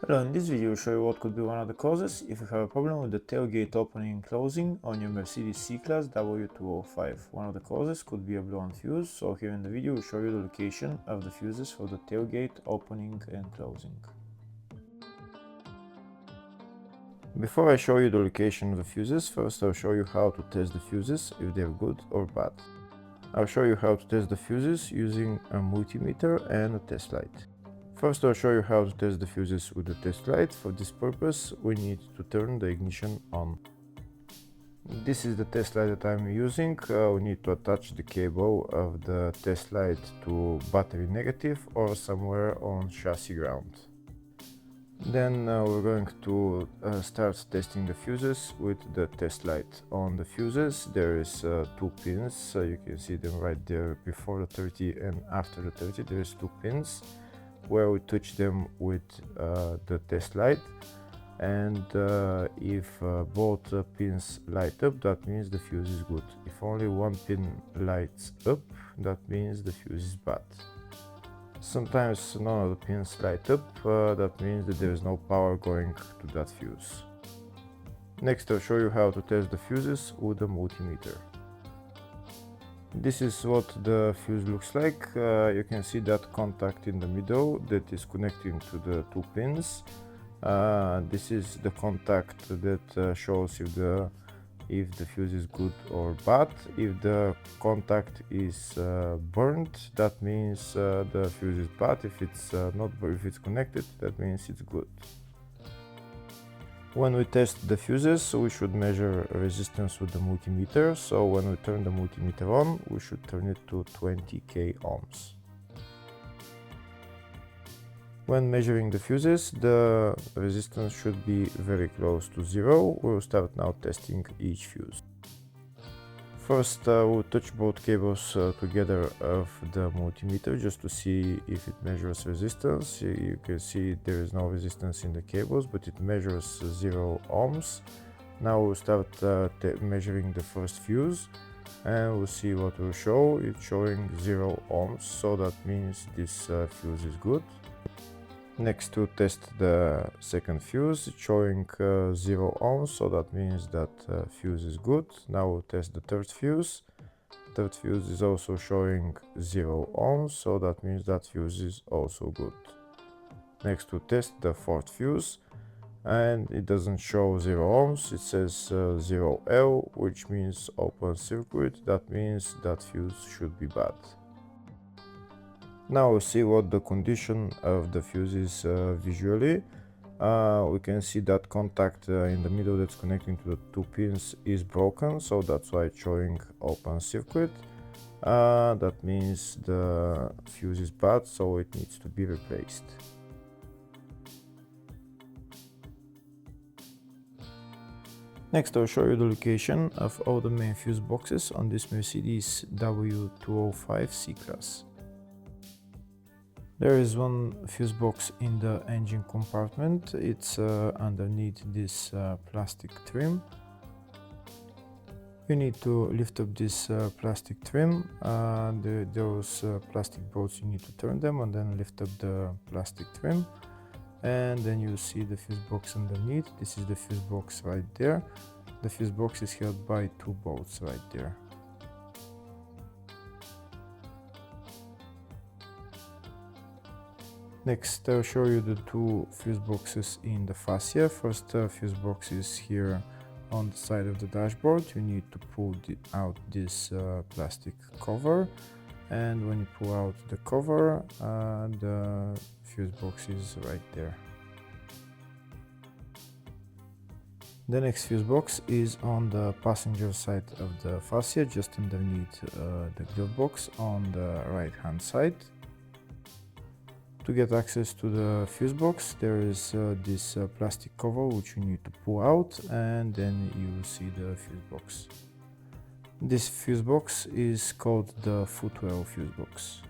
Hello, in this video I'll show you what could be one of the causes if you have a problem with the tailgate opening and closing on your Mercedes C-Class W205. One of the causes could be a blown fuse, so here in the video we'll show you the location of the fuses for the tailgate opening and closing. Before I show you the location of the fuses, first I'll show you how to test the fuses, if they're good or bad. I'll show you how to test the fuses using a multimeter and a test light. First, I'll show you how to test the fuses with the test light. For this purpose, we need to turn the ignition on. This is the test light that I'm using. We need to attach the cable of the test light to battery negative or somewhere on chassis ground. Then we're going to start testing the fuses with the test light. On the fuses there is 2 pins, so you can see them right there before the 30 and after the 30 there is 2 pins where we touch them with the test light, and if both pins light up, that means the fuse is good. If only one pin lights up, that means the fuse is bad. Sometimes none of the pins light up, that means that there is no power going to that fuse. Next I'll show you how to test the fuses with a multimeter. This is what the fuse looks like. You can see that contact in the middle that is connecting to the 2 pins. This is the contact that shows if the fuse is good or bad. If the contact is burned, that means the fuse is bad. If it's if it's connected, that means it's good. When we test the fuses, we should measure resistance with the multimeter. So when we turn the multimeter on, we should turn it to 20k ohms. When measuring the fuses, the resistance should be very close to 0. We'll start now testing each fuse. First, we'll touch both cables together of the multimeter just to see if it measures resistance. You can see there is no resistance in the cables, but it measures 0 ohms. Now we'll start measuring the first fuse, and we'll see what will show. It's showing 0 ohms, so that means this fuse is good. Next, to test the second fuse, it's showing 0 ohms, so that means that fuse is good. Now we'll test the third fuse. Third fuse is also showing 0 ohms, so that means that fuse is also good. Next, to test the fourth fuse, and it doesn't show 0 ohms, it says 0L, which means open circuit. That means that fuse should be bad. Now we'll see what the condition of the fuse is visually. We can see that contact in the middle that's connecting to the 2 pins is broken, so that's why it's showing open circuit. That means the fuse is bad, so it needs to be replaced. Next I'll show you the location of all the main fuse boxes on this Mercedes W205 C-Class. There is one fuse box in the engine compartment. It's underneath this plastic trim. You need to lift up this plastic trim. Those plastic bolts, you need to turn them and then lift up the plastic trim. And then you see the fuse box underneath. This is the fuse box right there. The fuse box is held by 2 bolts right there. Next, I'll show you the 2 fuse boxes in the fascia. First fuse box is here on the side of the dashboard. You need to pull out this plastic cover, and when you pull out the cover, the fuse box is right there. The next fuse box is on the passenger side of the fascia, just underneath the glove box on the right hand side. To get access to the fuse box, there is this plastic cover which you need to pull out, and then you will see the fuse box. This fuse box is called the footwell fuse box.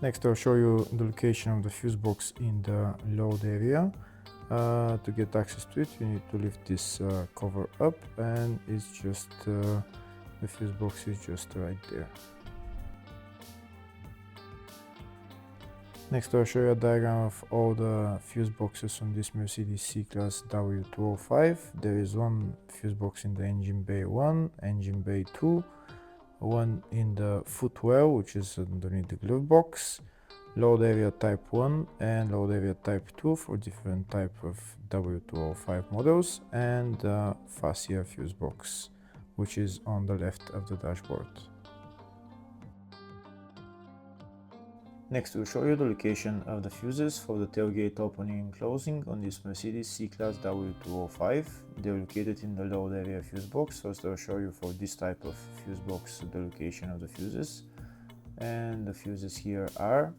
Next I'll show you the location of the fuse box in the load area. To get access to it, you need to lift this cover up, and it's just the fuse box is just right there. Next I'll show you a diagram of all the fuse boxes on this Mercedes C-Class W205. There is one fuse box in the engine bay 1, engine bay 2, one in the footwell, which is underneath the glove box, load area type 1 and load area type 2 for different type of W205 models, and the fascia fuse box, which is on the left of the dashboard. Next we'll show you the location of the fuses for the tailgate opening and closing on this Mercedes C-Class W205. They're located in the load area fuse box. First I'll show you for this type of fuse box the location of the fuses. And the fuses here are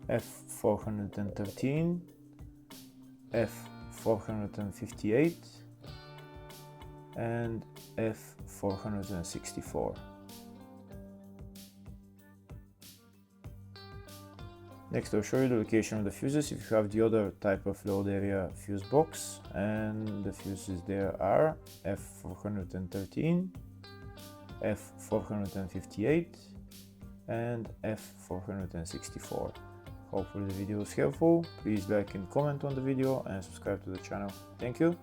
F413, F458 and F464. Next I'll show you the location of the fuses if you have the other type of load area fuse box, and the fuses there are F413, F458 and F464. Hopefully the video was helpful. Please like and comment on the video and subscribe to the channel. Thank you.